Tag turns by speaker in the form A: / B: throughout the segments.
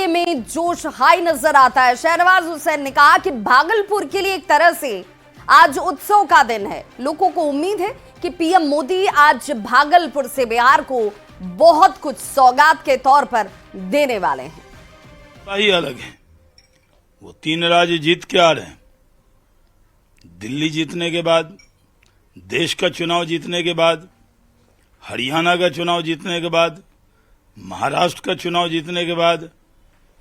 A: में जोश हाई नजर आता है। शहनवाज हुसैन ने कहा कि भागलपुर के लिए एक तरह से आज उत्सव का दिन है। लोगों को उम्मीद है कि पीएम मोदी आज भागलपुर से बिहार को बहुत कुछ सौगात के तौर पर देने वाले हैं।
B: ही अलग है, वो 3 राज्य जीत के आ रहे हैं। दिल्ली जीतने के बाद, देश का चुनाव जीतने के बाद, हरियाणा का चुनाव जीतने के बाद, महाराष्ट्र का चुनाव जीतने के बाद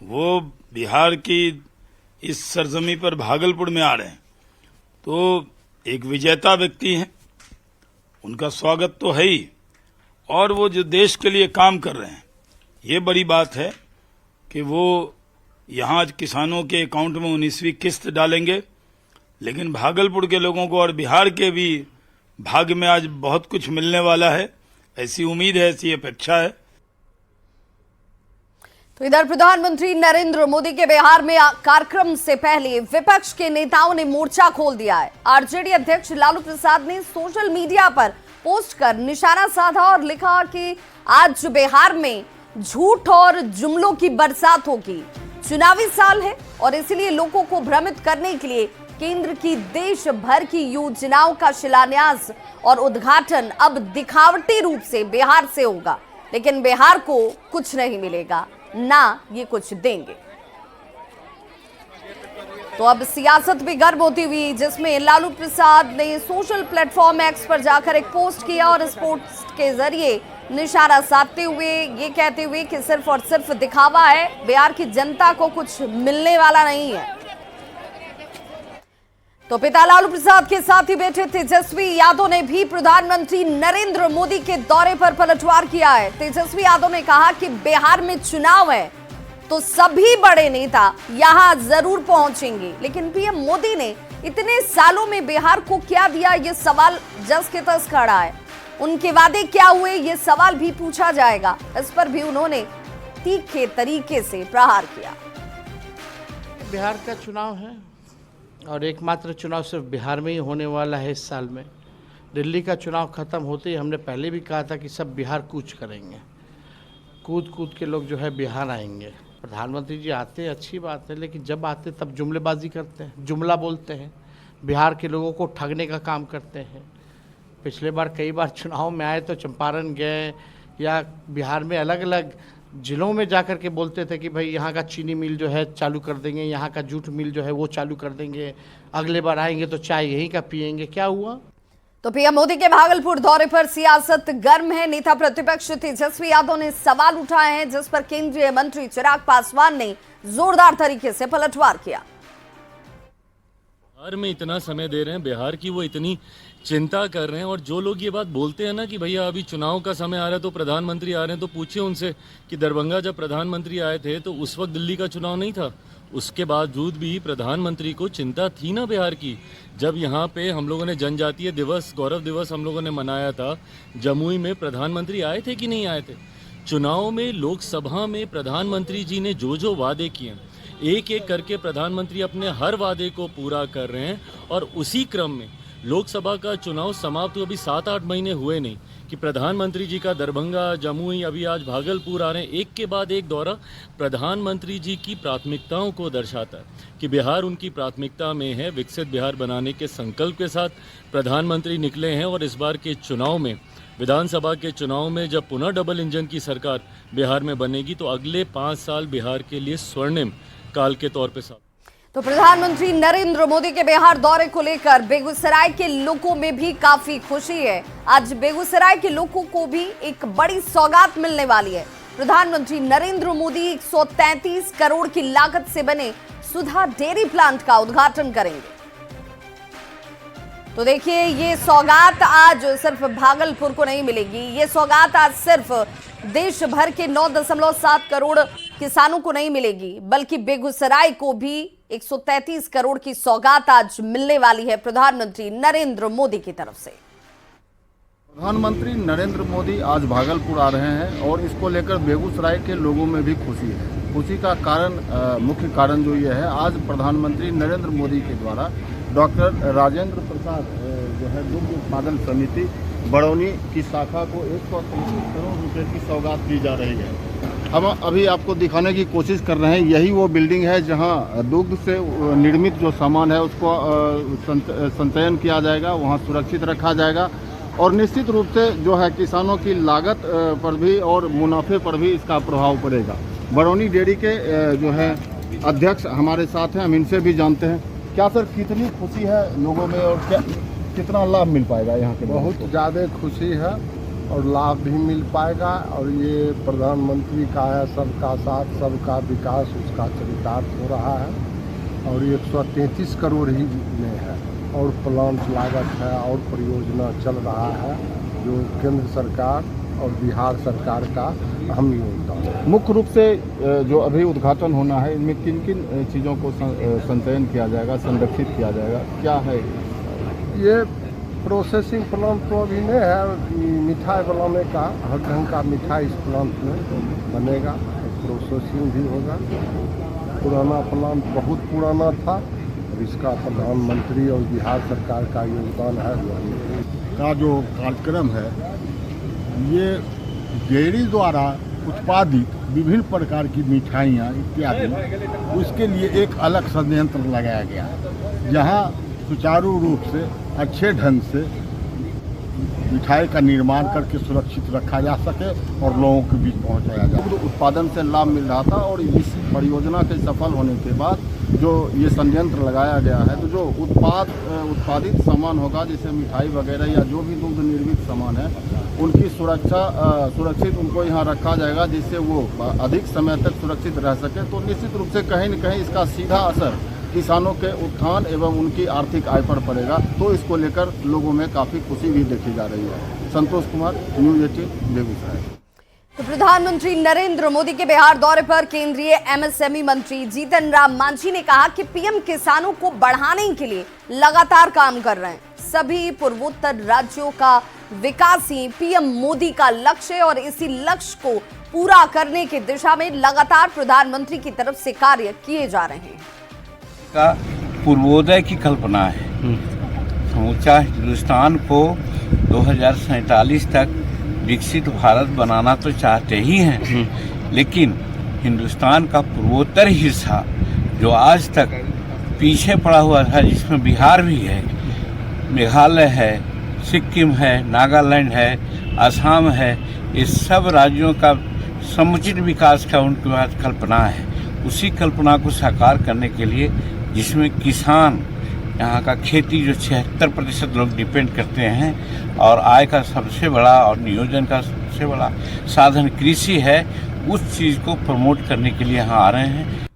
B: वो बिहार की इस सरजमी पर भागलपुर में आ रहे हैं। तो एक विजेता व्यक्ति हैं, उनका स्वागत तो है ही, और वो जो देश के लिए काम कर रहे हैं, ये बड़ी बात है कि वो यहाँ आज किसानों के अकाउंट में 19वीं किस्त डालेंगे। लेकिन भागलपुर के लोगों को और बिहार के भी भाग्य में आज बहुत कुछ मिलने वाला है, ऐसी उम्मीद है, ऐसी अपेक्षा है।
A: तो इधर प्रधानमंत्री नरेंद्र मोदी के बिहार में कार्यक्रम से पहले विपक्ष के नेताओं ने मोर्चा खोल दिया है। आरजेडी अध्यक्ष लालू प्रसाद ने सोशल मीडिया पर पोस्ट कर निशाना साधा और लिखा कि आज बिहार में झूठ और जुमलों की बरसात होगी। चुनावी साल है और इसलिए लोगों को भ्रमित करने के लिए केंद्र की देश भर की योजनाओं का शिलान्यास और उद्घाटन अब दिखावटी रूप से बिहार से होगा, लेकिन बिहार को कुछ नहीं मिलेगा, ना ये कुछ देंगे। तो अब सियासत भी गर्म होती हुई, जिसमें लालू प्रसाद ने सोशल प्लेटफॉर्म एक्स पर जाकर एक पोस्ट किया और इस पोस्ट के जरिए निशाना साधते हुए ये कहते हुए कि सिर्फ और सिर्फ दिखावा है, बिहार की जनता को कुछ मिलने वाला नहीं है। तो पिता लालू प्रसाद के साथ ही बैठे तेजस्वी यादव ने भी प्रधानमंत्री नरेंद्र मोदी के दौरे पर पलटवार किया है। तेजस्वी यादव ने कहा कि बिहार में चुनाव है तो सभी बड़े नेता यहां जरूर पहुंचेंगे, लेकिन पीएम मोदी ने इतने सालों में बिहार को क्या दिया, ये सवाल जस के तस खड़ा है। उनके वादे क्या हुए, ये सवाल भी पूछा जाएगा। इस पर भी उन्होंने तीखे तरीके से प्रहार किया।
C: बिहार का चुनाव है और एकमात्र चुनाव सिर्फ बिहार में ही होने वाला है इस साल में। दिल्ली का चुनाव खत्म होते ही हमने पहले भी कहा था कि सब बिहार कूच करेंगे, कूद कूद के लोग जो है बिहार आएंगे। प्रधानमंत्री जी आते हैं, अच्छी बात है, लेकिन जब आते तब जुमलेबाजी करते हैं, जुमला बोलते हैं, बिहार के लोगों को ठगने का काम करते हैं। पिछले बार कई बार चुनाव में आए तो चंपारण गए या बिहार में अलग अलग जिलों में जाकर के बोलते थे कि भाई यहाँ का चीनी मिल जो है चालू कर देंगे, यहाँ का जूट मिल जो है वो चालू कर देंगे, अगले बार आएंगे तो चाय यहीं का पिएंगे। क्या हुआ?
A: तो पीएम मोदी के भागलपुर दौरे पर सियासत गर्म है। नेता प्रतिपक्ष तेजस्वी यादव ने सवाल उठाए हैं, जिस पर केंद्रीय मंत्री चिराग पासवान ने जोरदार तरीके से पलटवार किया।
D: बिहार में इतना समय दे रहे हैं, बिहार की वो इतनी चिंता कर रहे हैं, और जो लोग ये बात बोलते हैं ना कि भैया अभी चुनाव का समय आ रहा है तो प्रधानमंत्री आ रहे हैं, तो पूछिए उनसे कि दरभंगा जब प्रधानमंत्री आए थे तो उस वक्त दिल्ली का चुनाव नहीं था। उसके बावजूद भी प्रधानमंत्री को चिंता थी ना बिहार की। जब यहाँ पे हम लोगों ने जनजातीय दिवस, गौरव दिवस हम लोगों ने मनाया था, जमुई में प्रधानमंत्री आए थे कि नहीं आए थे? चुनाव में, लोकसभा में प्रधानमंत्री जी ने जो जो वादे किए, एक एक करके प्रधानमंत्री अपने हर वादे को पूरा कर रहे हैं। और उसी क्रम में लोकसभा का चुनाव समाप्त हुए अभी 7-8 महीने हुए नहीं कि प्रधानमंत्री जी का दरभंगा, जमुई, अभी आज भागलपुर आ रहे हैं। एक के बाद एक दौरा प्रधानमंत्री जी की प्राथमिकताओं को दर्शाता है कि बिहार उनकी प्राथमिकता में है। विकसित बिहार बनाने के संकल्प के साथ प्रधानमंत्री निकले हैं। और इस बार के चुनाव में, विधानसभा के चुनाव में जब पुनः डबल इंजन की सरकार बिहार में बनेगी तो अगले 5 साल बिहार के लिए स्वर्णिम काल के तौर पे साथ।
A: तो प्रधानमंत्री नरेंद्र मोदी के बिहार दौरे को लेकर बेगूसराय के लोगों में भी काफी खुशी है। आज बेगूसराय के लोगों को भी एक बड़ी सौगात मिलने वाली है। प्रधानमंत्री नरेंद्र मोदी 133 करोड़ की लागत से बने सुधा डेयरी प्लांट का उद्घाटन करेंगे। तो देखिए, ये सौगात आज सिर्फ भागलपुर को नहीं मिलेगी, ये सौगात आज सिर्फ देश भर के 9.7 करोड़ किसानों को नहीं मिलेगी, बल्कि बेगूसराय को भी 133 करोड़ की सौगात आज मिलने वाली है प्रधानमंत्री नरेंद्र मोदी की तरफ से।
E: प्रधानमंत्री नरेंद्र मोदी आज भागलपुर आ रहे हैं और इसको लेकर बेगूसराय के लोगों में भी खुशी है। खुशी का कारण, मुख्य कारण जो ये है, आज प्रधानमंत्री नरेंद्र मोदी के द्वारा डॉक्टर राजेंद्र प्रसाद जो है दुग्ध उत्पादन समिति बड़ौनी की शाखा को 133 करोड़ रुपए की सौगात दी जा रही है। अब अभी आपको दिखाने की कोशिश कर रहे हैं, यही वो बिल्डिंग है जहां दुग्ध से निर्मित जो सामान है उसको संचयन किया जाएगा, वहां सुरक्षित रखा जाएगा और निश्चित रूप से जो है किसानों की लागत पर भी और मुनाफे पर भी इसका प्रभाव पड़ेगा। बरौनी डेयरी के जो है अध्यक्ष हमारे साथ हैं, हम इनसे भी जानते हैं। क्या सर, कितनी खुशी है लोगों में और क्या कितना लाभ मिल पाएगा यहाँ के?
F: बहुत ज़्यादा खुशी है और लाभ भी मिल पाएगा और ये प्रधानमंत्री का है, सबका साथ सबका विकास, उसका चरितार्थ हो रहा है और 133 करोड़ ही में है और प्लांट लागत है और परियोजना चल रहा है जो केंद्र सरकार और बिहार सरकार का अहम योगदान है।
E: मुख्य रूप से जो अभी उद्घाटन होना है, इनमें किन किन चीज़ों को संचयन किया जाएगा, संरक्षित किया जाएगा, क्या है?
F: ये प्रोसेसिंग प्लांट तो अभी नहीं है, मिठाई बनाने का हर ढंग का मिठाई इस प्लांट में बनेगा, प्रोसेसिंग भी होगा। पुराना प्लांट बहुत पुराना था, इसका प्रधानमंत्री और बिहार सरकार का योगदान है।
E: का जो कार्यक्रम है ये डेयरी द्वारा उत्पादित विभिन्न प्रकार की मिठाइयाँ इत्यादि, उसके लिए एक अलग संयंत्र लगाया गया है जहाँ सुचारू रूप से अच्छे ढंग से मिठाई का निर्माण करके सुरक्षित रखा जा सके और लोगों के बीच पहुंचाया जाए। तो उत्पादन से लाभ मिल रहा था और इस परियोजना के सफल होने के बाद जो ये संयंत्र लगाया गया है, तो जो उत्पादित सामान होगा जैसे मिठाई वगैरह या जो भी दुग्ध निर्मित सामान है, उनकी सुरक्षित उनको यहाँ रखा जाएगा जिससे वो अधिक समय तक सुरक्षित रह सके। तो निश्चित रूप से कहीं न कहीं इसका सीधा असर किसानों के उत्थान एवं उनकी आर्थिक आय पर पड़ेगा, तो इसको लेकर लोगों में काफ़ी खुशी भी देखी जा रही है। संतोष कुमार, न्यूज़ 18, बेगूसराय।
A: तो प्रधानमंत्री नरेंद्र मोदी के बिहार दौरे पर केंद्रीय एमएसएमई मंत्री जीतन राम मांझी ने कहा कि पीएम किसानों को बढ़ाने के लिए लगातार काम कर रहे हैं। सभी पूर्वोत्तर राज्यों का विकास ही पीएम मोदी का लक्ष्य है और इसी लक्ष्य को पूरा करने की दिशा में लगातार प्रधानमंत्री की तरफ से कार्य किए जा रहे हैं।
G: का पूर्वोदय की कल्पना है। समूचा हिंदुस्तान को 2047 तक विकसित भारत बनाना तो चाहते ही हैं, लेकिन हिंदुस्तान का पूर्वोत्तर हिस्सा जो आज तक पीछे पड़ा हुआ था, जिसमें बिहार भी है, मेघालय है, सिक्किम है, नागालैंड है, असम है, इस सब राज्यों का समुचित विकास का उनके पास कल्पना है। उसी कल्पना को साकार करने के लिए, जिसमें किसान यहाँ का खेती जो 76% लोग डिपेंड करते हैं और आय का सबसे बड़ा और नियोजन का सबसे बड़ा साधन कृषि है, उस चीज़ को प्रमोट करने के लिए यहाँ आ रहे हैं।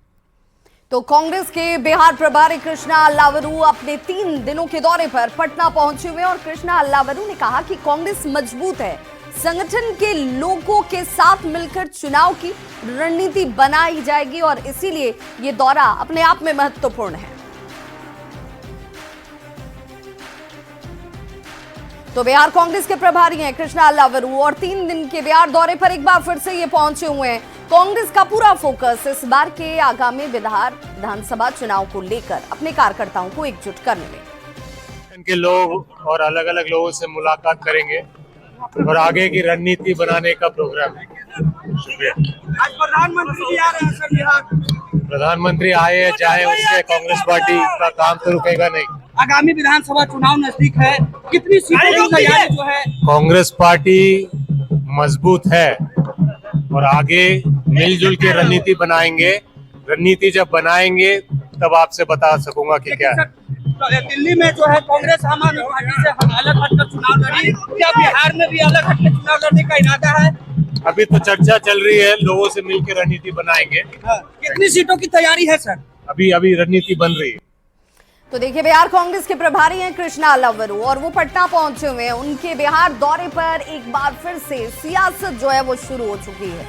A: तो कांग्रेस के बिहार प्रभारी कृष्णा अल्लावरू अपने 3 दिनों के दौरे पर पटना पहुंचे हुए और कृष्णा अल्लावरू ने कहा कि कांग्रेस मजबूत है, संगठन के लोगों के साथ मिलकर चुनाव की रणनीति बनाई जाएगी और इसीलिए ये दौरा अपने आप में महत्वपूर्ण है। तो बिहार कांग्रेस के प्रभारी हैं कृष्णा अल्लावरू और 3 दिन के बिहार दौरे पर एक बार फिर से ये पहुंचे हुए हैं। कांग्रेस का पूरा फोकस इस बार के आगामी विधानसभा चुनाव को लेकर अपने कार्यकर्ताओं को एकजुट करने में।
H: इनके लोग और अलग अलग लोगों से मुलाकात करेंगे और आगे की रणनीति बनाने का प्रोग्राम है। शुक्रिया।
I: आज प्रधानमंत्री भी आ रहे हैं सर बिहार।
H: प्रधानमंत्री आए या जाए, उससे कांग्रेस पार्टी का काम तो रुकेगा नहीं।
I: आगामी विधानसभा चुनाव नजदीक है, कितनी सीटों की तैयारी जो है?
H: कांग्रेस पार्टी मजबूत है और आगे मिलजुल के रणनीति बनाएंगे। रणनीति जब बनाएंगे तब आपसे बता सकूंगा कि क्या है।
I: दिल्ली में जो है कांग्रेस आम आदमी पार्टी से अलग हटकर चुनाव लड़ी, क्या बिहार में भी अलग हटकर चुनाव लड़ने का इरादा है?
H: अभी तो चर्चा चल रही है, लोगों से मिलकर रणनीति बनाएंगे।
I: कितनी सीटों की तैयारी है सर?
H: अभी रणनीति बन रही है।
A: तो देखिए, बिहार कांग्रेस के प्रभारी हैं कृष्णा अल्लावरू और वो पटना पहुंचे हुए हैं। उनके बिहार दौरे पर एक बार फिर से सियासत जो है वो शुरू हो चुकी है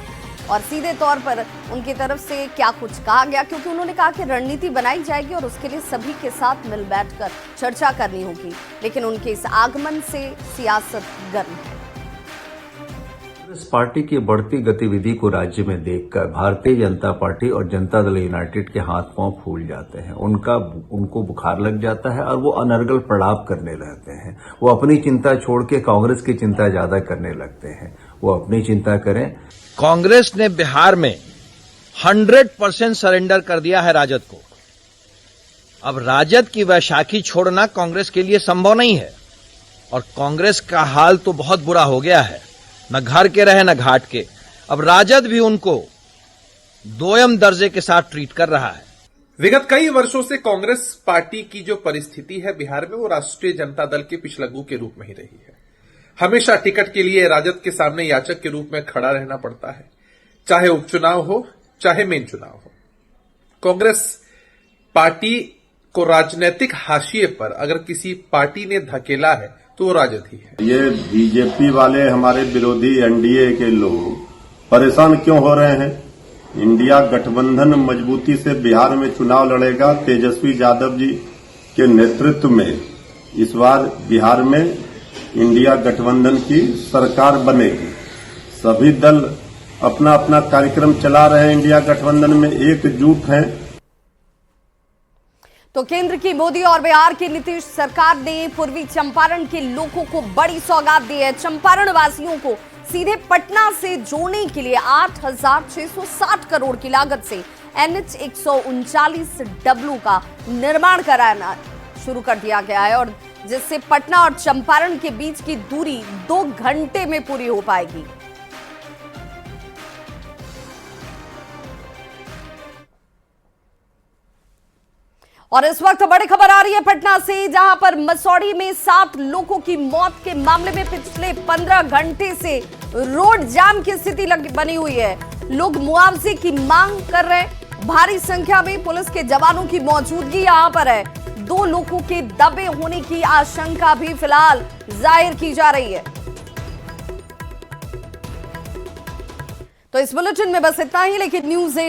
A: और सीधे तौर पर उनकी तरफ से क्या कुछ कहा गया, क्योंकि उन्होंने कहा कि रणनीति बनाई जाएगी और उसके लिए सभी के साथ मिल बैठकर चर्चा करनी होगी। लेकिन उनके इस आगमन से सियासत गर्म है।
J: कांग्रेस पार्टी की बढ़ती गतिविधि को राज्य में देखकर भारतीय जनता पार्टी और जनता दल यूनाइटेड के हाथ पांव फूल जाते हैं। उनको बुखार लग जाता है और वो अनर्गल प्रलाप करने लगते हैं। वो अपनी चिंता छोड़ के कांग्रेस की चिंता ज्यादा करने लगते हैं। वो अपनी चिंता करें।
K: कांग्रेस ने बिहार में 100% सरेंडर कर दिया है राजद को। अब राजद की वैशाखी छोड़ना कांग्रेस के लिए संभव नहीं है और कांग्रेस का हाल तो बहुत बुरा हो गया है, न घर के रहे न घाट के। अब राजद भी उनको दोयम दर्जे के साथ ट्रीट कर रहा है।
L: विगत कई वर्षों से कांग्रेस पार्टी की जो परिस्थिति है बिहार में, वो राष्ट्रीय जनता दल के पिछलग्गू के रूप में ही रही है। हमेशा टिकट के लिए राजद के सामने याचक के रूप में खड़ा रहना पड़ता है, चाहे उपचुनाव हो चाहे मेन चुनाव हो। कांग्रेस पार्टी को राजनीतिक हाशिए पर अगर किसी पार्टी ने धकेला है तो वो राजद ही है।
F: ये बीजेपी वाले हमारे विरोधी एनडीए के लोग परेशान क्यों हो रहे हैं? इंडिया गठबंधन मजबूती से बिहार में चुनाव लड़ेगा। तेजस्वी यादव जी के नेतृत्व में इस बार बिहार में इंडिया गठबंधन की सरकार बनेगी। सभी दल अपना अपना कार्यक्रम चला रहे हैं, इंडिया गठबंधन में एकजुट हैं।
A: तो केंद्र की मोदी और बिहार की नीतीश सरकार ने पूर्वी चंपारण के लोगों को बड़ी सौगात दी है। चंपारण वासियों को सीधे पटना से जोड़ने के लिए 8,660 करोड़ की लागत से NH 139W का निर्माण कराना शुरू कर दिया गया है और जिससे पटना और चंपारण के बीच की दूरी 2 घंटे में पूरी हो पाएगी। और इस वक्त बड़ी खबर आ रही है पटना से, जहां पर मसौड़ी में 7 लोगों की मौत के मामले में पिछले 15 घंटे से रोड जाम की स्थिति बनी हुई है। लोग मुआवजे की मांग कर रहे हैं। भारी संख्या में पुलिस के जवानों की मौजूदगी यहां पर है। 2 लोगों के दबे होने की आशंका भी फिलहाल जाहिर की जा रही है। तो इस बुलेटिन में बस इतना ही, लेकिन न्यूज़